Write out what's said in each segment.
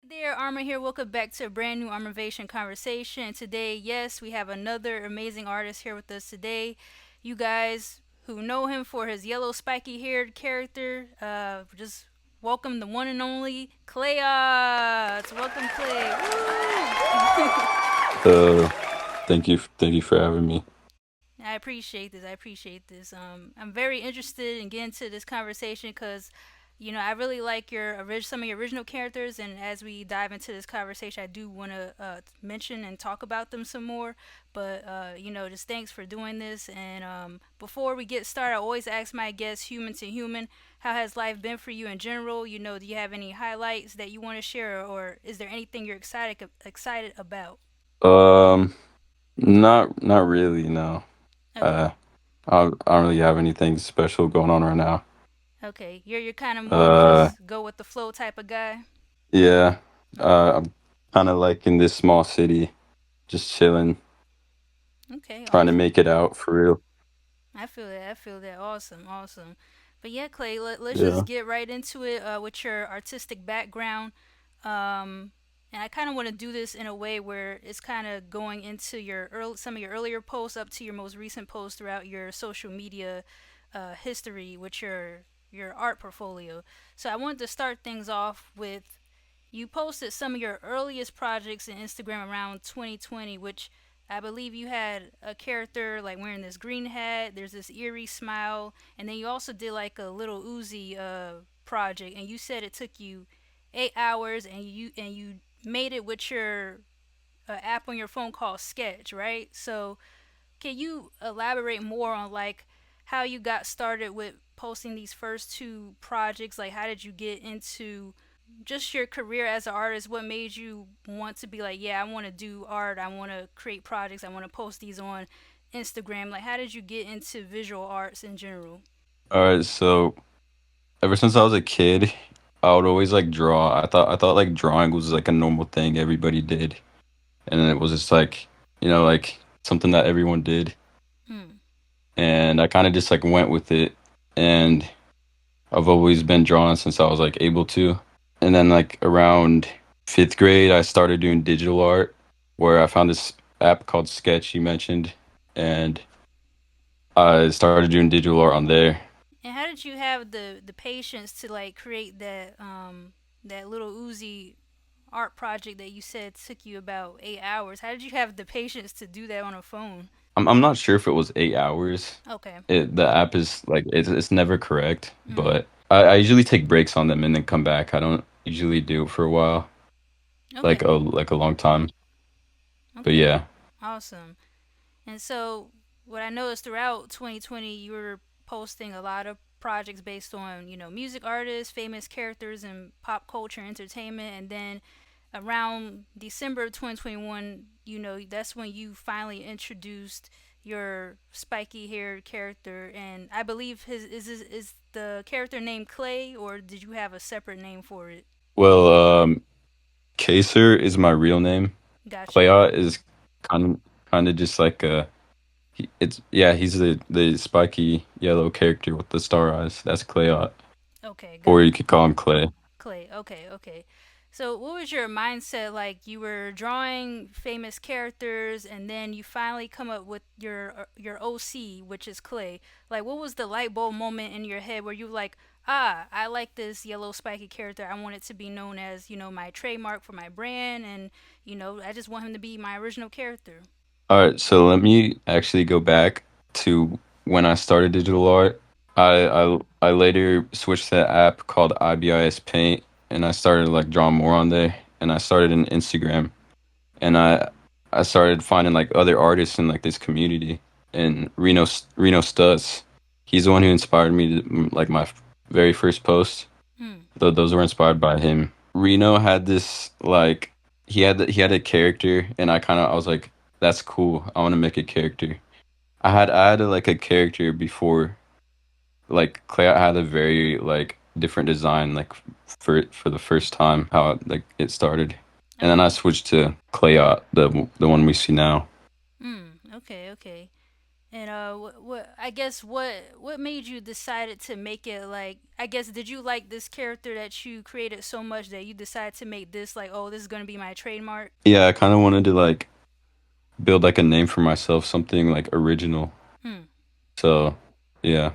There, Armor here. Welcome back to a brand new Armavation conversation. And today, yes, we have another amazing artist here with us today. You guys who know him for his yellow spiky haired character, just welcome the one and only Klayaut. Welcome, Clay. Woo! Uh, thank you for having me. I appreciate this. I appreciate this. I'm very interested in getting to this conversation because, I really like some of your original characters, and as we dive into this conversation, I do want to mention and talk about them some more. But just thanks for doing this. And before we get started, I always ask my guests, human to human, how has life been for you in general? Do you have any highlights that you want to share, or is there anything you're excited about? Um, not really, no. Okay. Uh, I don't really have anything special going on right now. Okay, you're kind of more Uh, just go with the flow type of guy. yeah. I'm kind of like in this small city, just chilling, Okay, trying to awesome. make it out for real. I feel that. I feel that. Awesome, awesome. But yeah, Clay, let's just Yeah. get right into it with your artistic background. Um, and I kind of want to do this in a way where it's kind of going into some of your earlier posts up to your most recent posts throughout your social media history with your art portfolio. So I wanted to start things off with you posted some of your earliest projects in Instagram around 2020, which I believe you had a character like wearing this green hat. There's this eerie smile, and then you also did like a little Uzi project, and you said it took you 8 hours, and you made it with your app on your phone called Sketch, right? So can you elaborate more on like how you got started with posting these first two projects? Like, how did you get into just your career as an artist? What made you want to be like, yeah, I want to do art, I want to create projects, I want to post these on Instagram? Like, how did you get into visual arts in general? All right, so ever since I was a kid, I would always like draw. I thought like drawing was like a normal thing everybody did, and then it was just like, like something that everyone did, Hmm. and I kind of just like went with it. And I've always been drawing since I was like able to. And then like around fifth grade, I started doing digital art where I found this app called Sketch you mentioned, and I started doing digital art on there. And how did you have the patience to like create that little Uzi art project that you said took you about 8 hours? How did you have the patience to do that on a phone? I'm not sure if it was 8 hours. Okay. The app is like it's never correct, Mm. but I usually take breaks on them and then come back. I don't usually do it for a while, Okay. like a long time. But Okay. yeah. Awesome. And so, what I noticed throughout 2020, you were posting a lot of projects based on, music artists, famous characters, and pop culture entertainment. And then around December of 2021, that's when you finally introduced your spiky haired character. And I believe is the character named Clay, or did you have a separate name for it? Well, Kaser is my real name. Gotcha. Klayaut is kind of just like it's yeah, he's the spiky yellow character with the star eyes. That's Klayaut, Okay, or got you it. could call him Clay. Clay. Okay, okay. So, what was your mindset like? You were drawing famous characters, and then you finally come up with your OC, which is Clay. Like, what was the light bulb moment in your head where you like, ah, I like this yellow spiky character. I want it to be known as my trademark for my brand, and I just want him to be my original character. All right, so let me actually go back to when I started digital art. I later switched to an app called IBIS Paint, and I started like drawing more on there. And I started an Instagram, and I started finding like other artists in like this community. And Reno Stuss, he's the one who inspired me to like my very first post. Hmm. Those were inspired by him. Reno had this like he had a character, and I was like, that's cool. I want to make a character. I had like a character before, like Clay. I had a very like different design like for the first time how it started, and then I Okay. switched to Klayaut, the one we see now. Hmm. Okay. Okay. And what I guess what made you decided to make it like I guess did you like this character that you created so much that you decided to make this like oh this is gonna be my trademark? Yeah, I kind of wanted to like build like a name for myself, something like original. Hmm. So, yeah.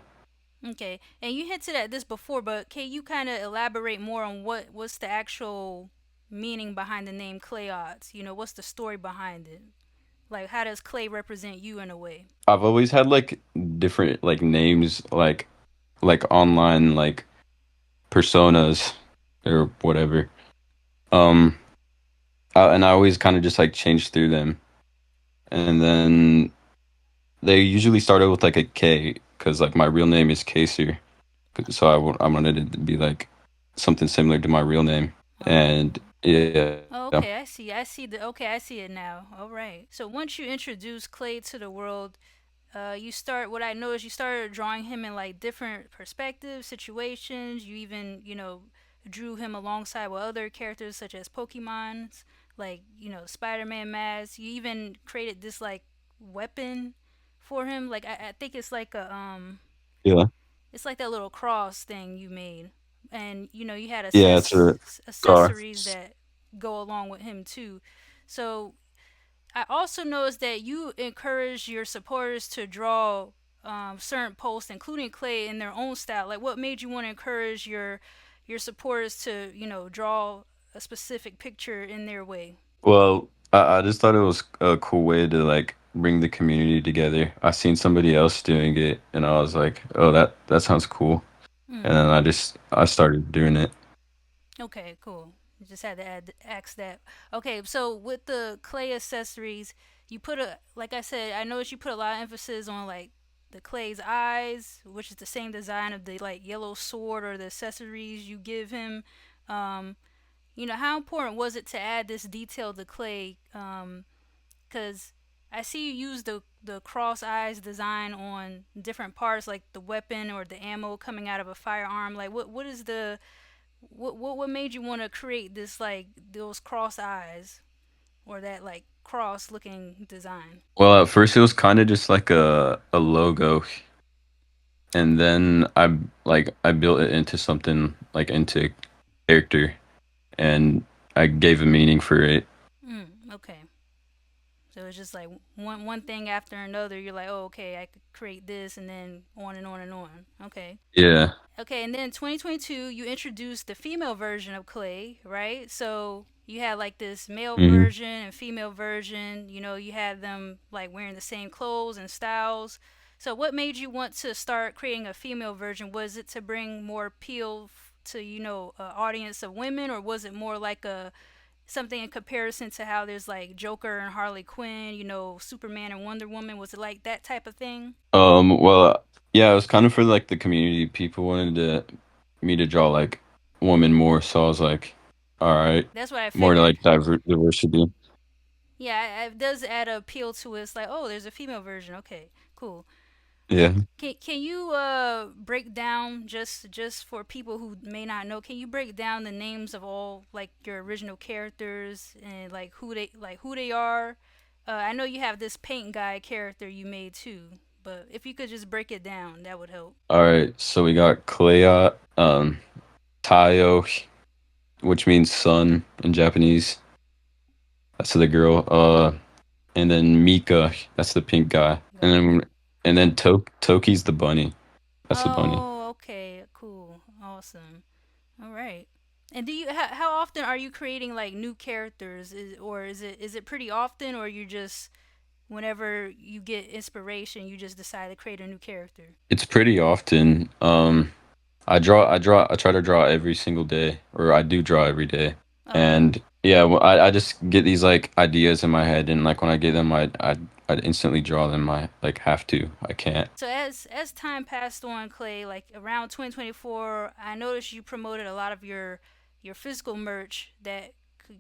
Okay. And you hinted at this before, but can you kind of elaborate more on what's the actual meaning behind the name Klayout? You know, what's the story behind it? Like, how does clay represent you in a way? I've always had like different like names like online like personas or whatever. Um and I always kind of just like changed through them. And then they usually started with like a K because like my real name is Kaser. So I wanted it to be like something similar to my real name. Oh. And yeah. Oh, okay, I see. I see the okay, I see it now. All right. So once you introduce Clay to the world, you start. What I know is you started drawing him in like different perspectives, situations. You even, drew him alongside with other characters such as Pokemon's, like Spider-Man mask. You even created this like weapon for him. Like I think it's like Yeah. it's like that little cross thing you made, and you had Yeah, it's a car. accessories that go along with him too. So I also noticed that you encourage your supporters to draw certain posts, including Clay, in their own style. Like, what made you want to encourage your supporters to draw a specific picture in their way? Well, I just thought it was a cool way to like bring the community together. I seen somebody else doing it and I was like, "Oh, that sounds cool." And Mm. then I started doing it. Okay, cool. Just had to ask that. Okay, so with the clay accessories, you put a like I said, I noticed you put a lot of emphasis on like the clay's eyes, which is the same design of the like yellow sword or the accessories you give him. Um, how important was it to add this detail to clay? Because I see you use the cross eyes design on different parts, like the weapon or the ammo coming out of a firearm. Like, what is the what made you want to create this like those cross eyes or that like cross looking design? Well, at first it was kind of just like a logo, and then I built it into something like into character, and I gave a meaning for it. Okay, so it's just like one thing after another. You're like, oh, okay, I could create this, and then on and on and on. Okay. Yeah. Okay, and then in 2022, you introduced the female version of Clay, right? So you had like this male Hmm. version and female version. You had them like wearing the same clothes and styles. So what made you want to start creating a female version? Was it to bring more appeal to an audience of women, or was it more like a something in comparison to how there's like Joker and Harley Quinn, Superman and Wonder Woman? Was it like that type of thing? Well, yeah, it was kind of for like the community. People wanted me to draw like women more, so I was like, all right, That's what I more figured. like diversity. Yeah, it does add a appeal to it. It's like, oh, there's a female version. Okay, cool. Yeah. Can you break down just for people who may not know? Can you break down the names of all like your original characters and like who they are? I know you have this paint guy character you made too, but if you could just break it down, that would help. All right, so we got Klayaut, Tayo, which means sun in Japanese. That's the girl. And then Mika, that's the pink guy. Got it. And then Toki's the bunny. That's the bunny. Oh, okay, cool, awesome. All right. And how often are you creating like new characters, or is it pretty often, or you just whenever you get inspiration, you just decide to create a new character? It's pretty often. I try to draw every single day, or I do draw every day. Okay. And yeah, well, I just get these like ideas in my head, and like when I get them, I instantly draw them. I like have to. I can't. So as time passed on, Clay, like around 2024, I noticed you promoted a lot of your physical merch that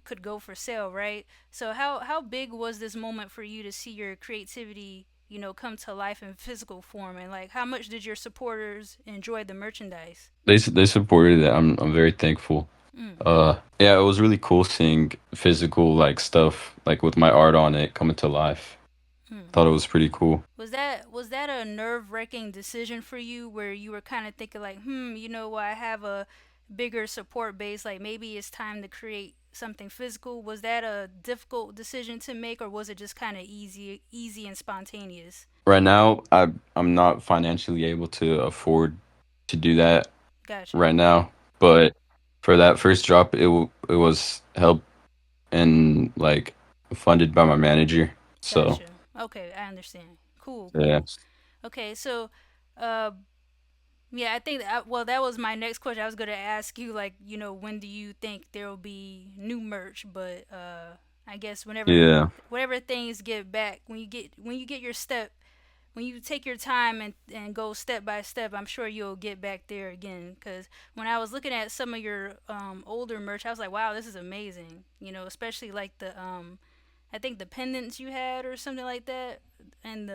could go for sale, right? So how big was this moment for you to see your creativity, come to life in physical form, and like how much did your supporters enjoy the merchandise? They supported it. I'm very thankful. Mm. Yeah, it was really cool seeing physical like stuff like with my art on it coming to life. Thought it was pretty cool. Was that a nerve-wracking decision for you where you were kind of thinking like, I have a bigger support base, like maybe it's time to create something physical? Was that a difficult decision to make, or was it just kind of easy and spontaneous? Right now, I'm not financially able to afford to do that Gotcha. right now, but for that first drop, it was help and like funded by my manager. So Gotcha. Okay, I understand. Cool, yeah, cool. Okay, so uh yeah, I think well, that was my next question. I was going to ask you like, when do you think there will be new merch, but I guess yeah, whenever things get back, when you get your step, when you take your time and go step by step, I'm sure you'll get back there again. Because when I was looking at some of your older merch, I was like, wow, this is amazing. Especially like I think the pendants you had or something like that, and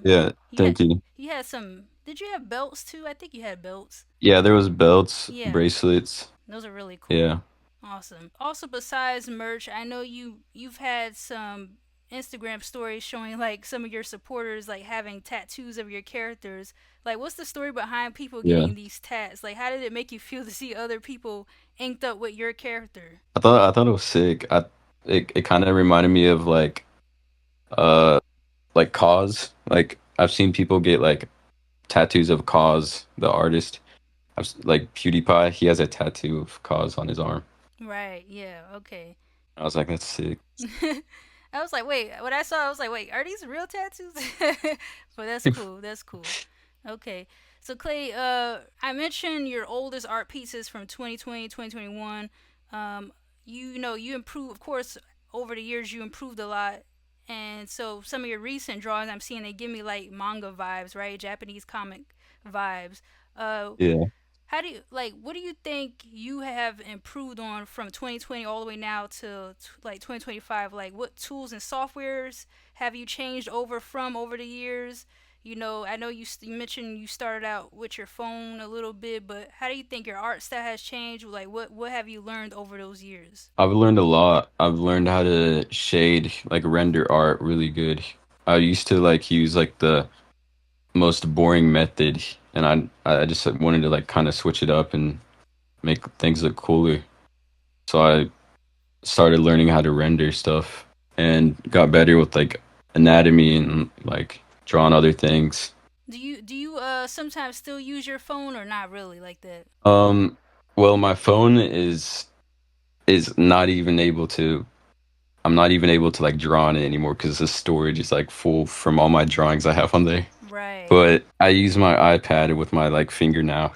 yeah. you had Thank you. you had some. Did you have belts too? I think you had belts. Yeah, there was belts, Yeah, bracelets. those are really cool. Yeah, Awesome. Also, besides merch, I know you've had some Instagram stories showing like some of your supporters like having tattoos of your characters. Like, what's the story behind people yeah. getting these tats? Like, how did it make you feel to see other people inked up with your character? I thought it was sick. It kind of reminded me of uh like Cause. Like I've seen people get like tattoos of Cause, the artist. Like PewDiePie, he has a tattoo of Cause on his arm. Right. Yeah. Okay. I was like, that's sick. I was like, wait. When I saw, it, I was like, wait, are these real tattoos? But that's cool. That's cool. Okay. So Clay, I mentioned your oldest art pieces from 2020, 2021. Um, you improve, of course, over the years you improved a lot. And so some of your recent drawings I'm seeing, they give me like manga vibes, right? Japanese comic vibes. Uh, Yeah. how do you like? What do you think you have improved on from 2020 all the way now to like 2025? Like, what tools and softwares have you changed over from over the years? I know you mentioned you started out with your phone a little bit, but how do you think your art style has changed? Like, what have you learned over those years? I've learned a lot. I've learned how to shade, like render art really good. I used to like use like the most boring method, and I just like, wanted to like kind of switch it up and make things look cooler. So I started learning how to render stuff and got better with like anatomy and like drawing other things. Do you sometimes still use your phone or not really like that? Um, well, my phone is not even able to. I'm not even able to like draw on it anymore because the storage is like full from all my drawings I have on there. Right. But I use my iPad with my like finger now.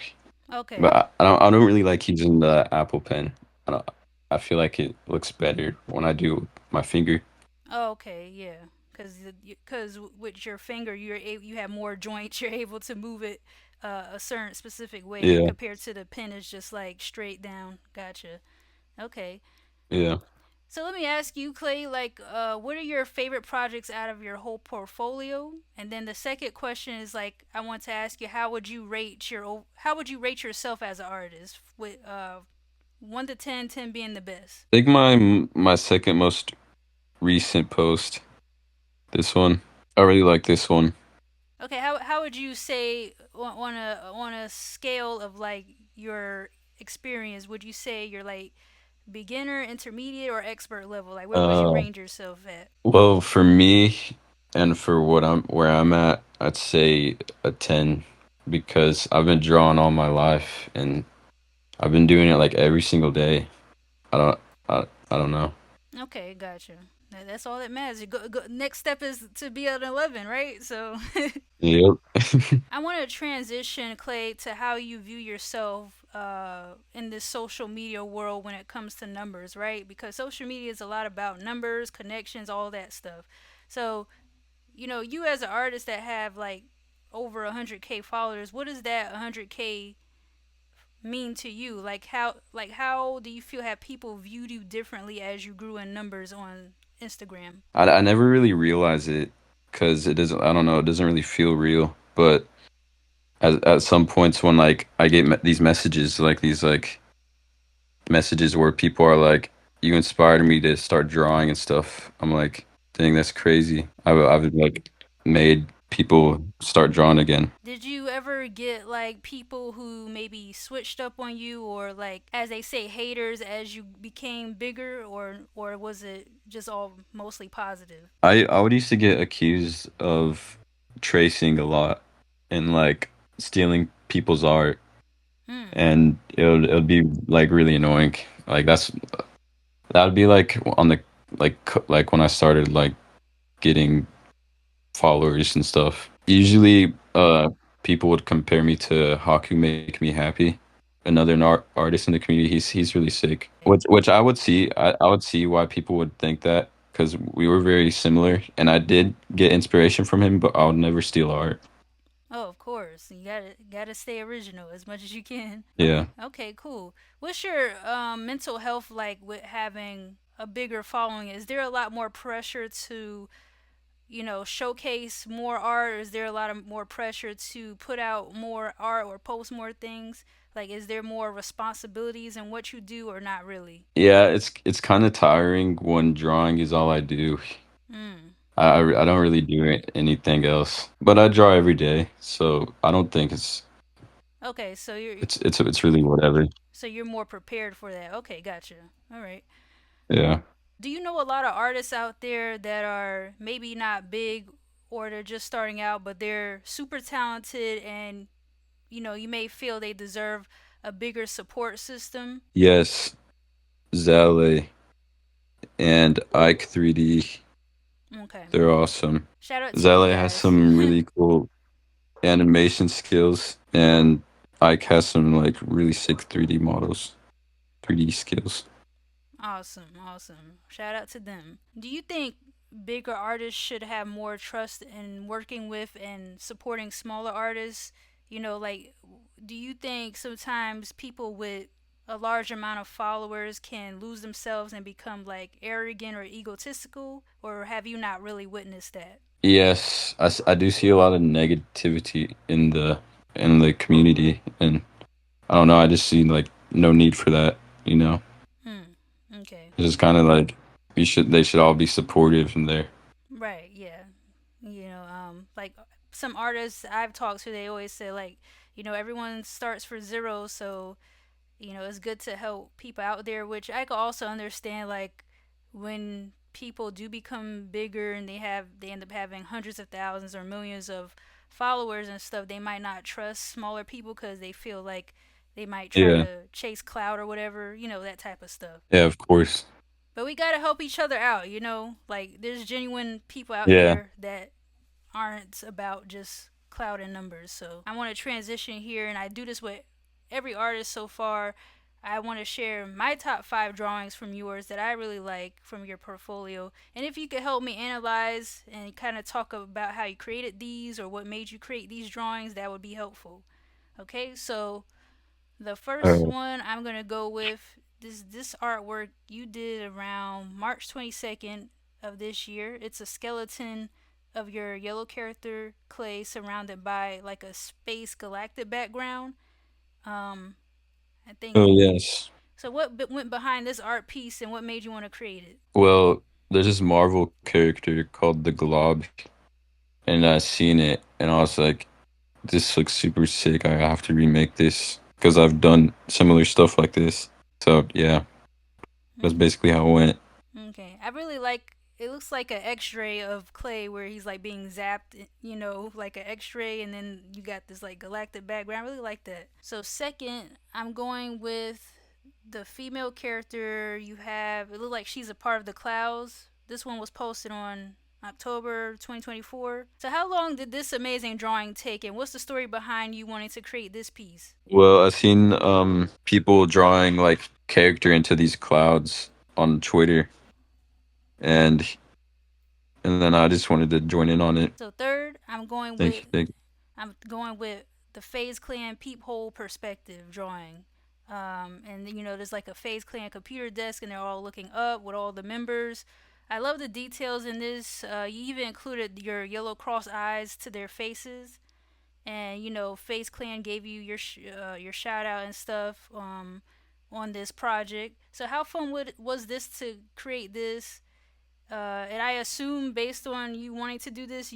But Okay. I don't really like using the Apple Pen. I don't, I feel like it looks better when I do my finger. Oh, okay, yeah. Cause with your finger, you have more joints. You're able to move it a certain specific way Yeah, compared to the pen is just like straight down. Gotcha. Okay. yeah. So let me ask you, Clay. Like, what are your favorite projects out of your whole portfolio? And then the second question is like, I want to ask you, how would you rate yourself as an artist with 1 to 10, 10 being the best? I think my second most recent post, this one. I really like this one. Okay, how would you say on a scale of like your experience? Would you say you're like beginner, intermediate, or expert level? Like where would you Uh, range yourself at? well, for me and for what I'm where I'm at, I'd say a 10 because I've been drawing all my life and I've been doing it like every single day. I don't I don't know. Okay, gotcha. That's all that matters. Next step is to be at 11, right? So Yep. I want to transition, Clay, to how you view yourself in this social media world when it comes to numbers, right? Because social media is a lot about numbers, connections, all that stuff. So you as an artist that have like over 100K followers, what does that 100K mean to you? Like how do you feel have people viewed you differently as you grew in numbers on Instagram? I never really realize it because it doesn't I don't know, it doesn't really feel real. But at some points when like I get these messages like these like messages where people are like you inspired me to start drawing and stuff. I'm like Dang, that's crazy. I've like made people start drawing again. Did you ever get like people who maybe switched up on you, or like as they say haters as you became bigger, or was it just all mostly positive? I would used to get accused of tracing a lot and like stealing people's art, Hmm. and it would be like really annoying. Like that would be like on the like when I started like getting followers and stuff. Usually, people would compare me to Haku Make Me Happy, another artist in the community. He's really sick. Which I would see why people would think that because we were very similar, and I did get inspiration from him, but I would never steal art. Oh, of course. You gotta stay original as much as you can. Yeah. Okay, cool. What's your mental health like with having a bigger following? Is there a lot more pressure to, showcase more art? Or is there a lot of more pressure to put out more art or post more things? Like, is there more responsibilities in what you do, or not really? Yeah, it's kind of tiring when drawing is all I do. Hmm. I don't really do anything else, but I draw every day, so I don't think Okay, so it's really whatever. you're more prepared for that. Okay, gotcha. All right. Yeah. Do you know a lot of artists out there that are maybe not big, or they're just starting out, but they're super talented, and you may feel they deserve a bigger support system? Yes, Zale and Ike 3D, Okay. they're awesome. Shout out to you Zale has guys. some really cool animation skills, and Ike has some like really sick 3D models, 3D skills. Awesome, awesome. Shout out to them. Do you think bigger artists should have more trust in working with and supporting smaller artists? Like, do you think sometimes people with a large amount of followers can lose themselves and become like arrogant or egotistical? Or have you not really witnessed that? Yes, I do see a lot of negativity in the community, and I don't know, I just see like no need for that, you know? Hmm. Okay. It's just kind of like they should all be supportive in there. Right. Yeah. Like some artists I've talked to, they always say like, everyone starts for zero, so it's good to help people out there, which I could also understand. Like when people do become bigger and they end up having hundreds of thousands or millions of followers and stuff, they might not trust smaller people because they feel like they might try Yeah. to chase clout or whatever, that type of stuff. Yeah, of course. But we gotta help each other out, like there's genuine people out Yeah. there that aren't about just cloud and numbers. So I want to transition here, and I do this with every artist so far. I want to share my top 5 drawings from yours that I really like from your portfolio. And if you could help me analyze and kind of talk about how you created these or what made you create these drawings, that would be helpful. Okay, so the first Uh, one I'm gonna go with this artwork you did around March 22nd of this year. It's a skeleton of your yellow character Clay surrounded by like a space galactic background. Um, I think oh yes. so. What went behind this art piece, and what made you want to create it? Well, there's this Marvel character called the Glob, and I seen it, and I was like, "This looks super sick. I have to remake this because I've done similar stuff like this." So yeah, that's Okay. basically how it went. Okay. I really like it. Looks like an X-ray of Clay where he's like being zapped, like an X-ray, and then you got this like galactic background. I really like that. So second, I'm going with the female character you have. It looks like she's a part of the clouds. This one was posted on October 2024. So how long did this amazing drawing take, and what's the story behind you wanting to create this piece? Well, I've seen people drawing like character into these clouds on Twitter, and then I just wanted to join in on it. So third, I'm going Thank with you. Thank you. the FaZe Clan peephole perspective drawing. And there's like a FaZe Clan computer desk, and they're all looking up with all the members. I love the details in this. You even included your yellow cross eyes to their faces, and FaZe Clan gave you your shout out and stuff on this project. So how fun was this to create this? And I assume based on you wanting to do this,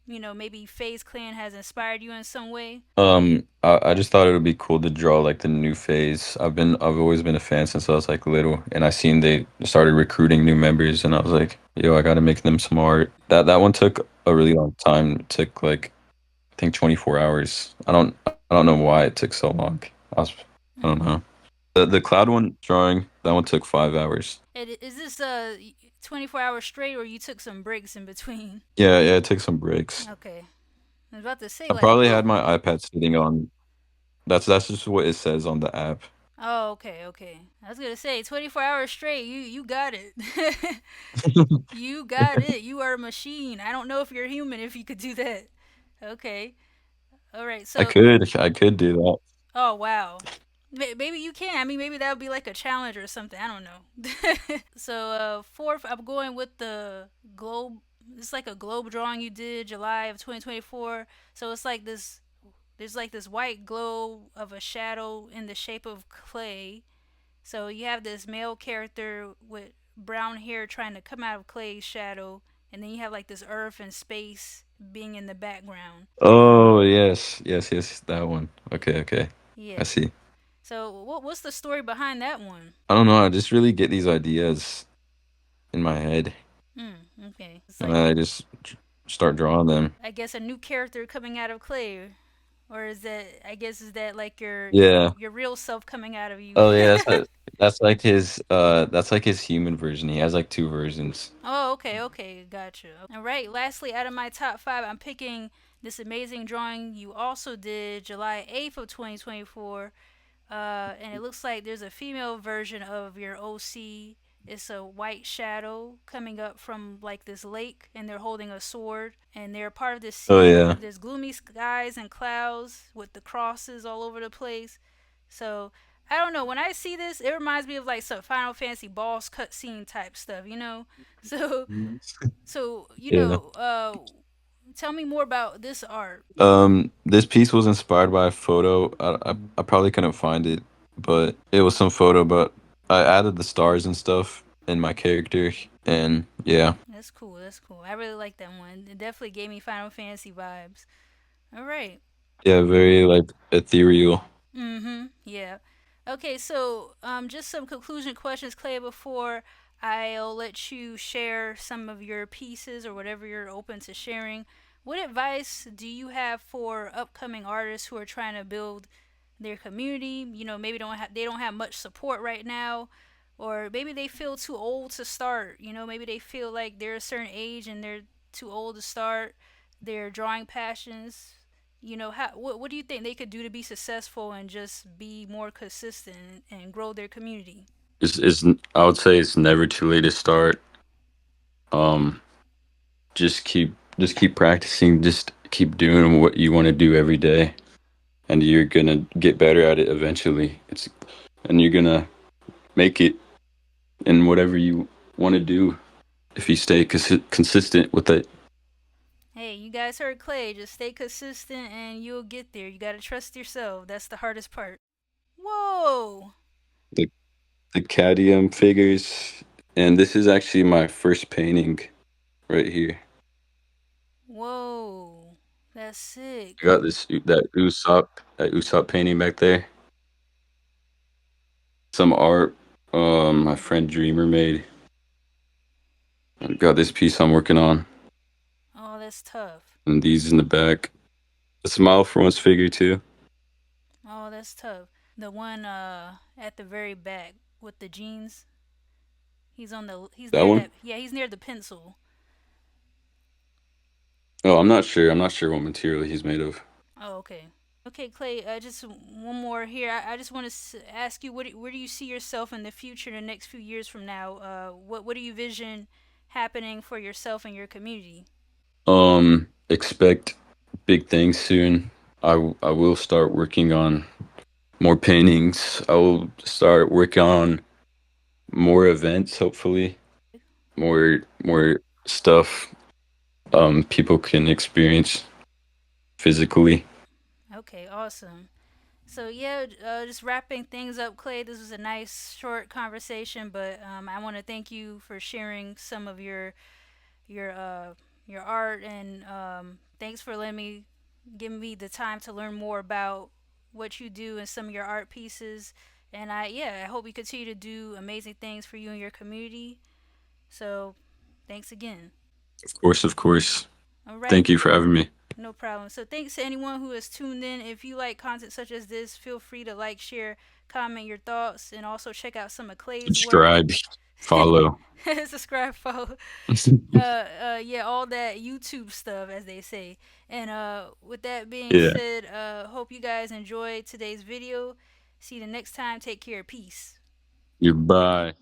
maybe Faye's clan has inspired you in some way. I just thought it would be cool to draw like the new phase. I've always been a fan since I was like little, and I seen they started recruiting new members, and I was like, yo, I gotta make them some art. That one took a really long time. It took like I think 24 hours. I don't know why it took so long. I don't know. The cloud one drawing, that one took 5 hours. Is this 24 hours straight, or you took some breaks in between? Yeah, it took some breaks. Okay, I was about to say I like, probably had whoa. my iPad sitting on. That's just what it says on the app. Oh, okay, okay. I was gonna say 24 hours straight. You got it. You got it. You are a machine. I don't know if you're human if you could do that. Okay. All right. So, I could do that. oh wow. Maybe you can. I mean, maybe that would be like a challenge or something. I don't know. So, fourth, I'm going with the globe. It's like a globe drawing you did July of 2024. So it's like this. There's like this white globe of a shadow in the shape of clay. So you have this male character with brown hair trying to come out of Clay's shadow, and then you have like this Earth and space being in the background. Oh, yes, that one. Okay. I Yeah. see. So what's the story behind that one? I don't know. I just really get these ideas in my head, Okay. It's and like then I just start drawing them. I guess a new character coming out of Clay, or is that I guess is that like Yeah. your real self coming out of you? Oh, yeah. That's like his human version. He has like two versions. Oh, okay, gotcha. All right, lastly, out of my top five, I'm picking this amazing drawing you also did July 8th of 2024. And it looks like there's a female version of your OC. It's a white shadow coming up from like this lake, and they're holding a sword, and they're part of this Oh scene. yeah. There's gloomy skies and clouds with the crosses all over the place. So I don't know. When I see this, it reminds me of like some Final Fantasy boss cutscene type stuff, you know. So Mhm. so Yeah. tell me more about this art. This piece was inspired by a photo. I probably couldn't find it, but it was some photo. But I added the stars and stuff in my character, and yeah, That's cool. That's cool. I really like that one. It definitely gave me Final Fantasy vibes. All right. yeah, very like ethereal. Yeah. Okay, so just some conclusion questions, Clay, before I'll let you share some of your pieces or whatever you're open to sharing. What advice do you have for upcoming artists who are trying to build their community? Maybe they don't have much support right now, or maybe they feel too old to start. Maybe they feel like they're a certain age and they're too old to start their drawing passions. What do you think they could do to be successful and just be more consistent and grow their community? Is I would say it's never too late to start. Um, just keep practicing. Just keep doing what you want to do every day, and you're gonna get better at it eventually. And you're gonna make it in whatever you want to do if you stay consistent with it. Hey, you guys heard Clay. Just stay consistent and you'll get there. You gotta trust yourself. That's the hardest part. Whoa! The the cadmium figures, and this is actually my first painting right here. Whoa! That's I sick. got this that Usopp painting back there. Some art my friend Dreamer made. I got this piece I'm working on, Oh, that's tough. and these in the back. A smile for one's figure too. Oh, that's tough. The one at the very back with the jeans. He's That near one? that. Yeah, he's near the pencil. Oh, I'm not sure. I'm not sure what material he's made of. Oh, okay. Okay, Clay. Just one more here. I just want to ask you, where do you see yourself in the future, the next few years from now? What do you vision happening for yourself and your community? Expect big things soon. I will start working on more paintings. I will start working on more events, hopefully. More stuff people can experience physically. Okay, awesome. So yeah, just wrapping things up, Clay. This was a nice short conversation, but I want to thank you for sharing some of your your art, and thanks for letting me giving me the time to learn more about what you do and some of your art pieces. And I hope you continue to do amazing things for you and your community. So thanks again. Of course, of course. All right. Thank you for having me. No problem. So thanks to anyone who has tuned in. If you like content such as this, feel free to like, share, comment your thoughts, and also check out some of Clay's work. Subscribe, follow. Subscribe, follow. Yeah, all that YouTube stuff, as they say. And with that being Yeah. said, hope you guys enjoyed today's video. See you the next time. Take care. Peace. Goodbye.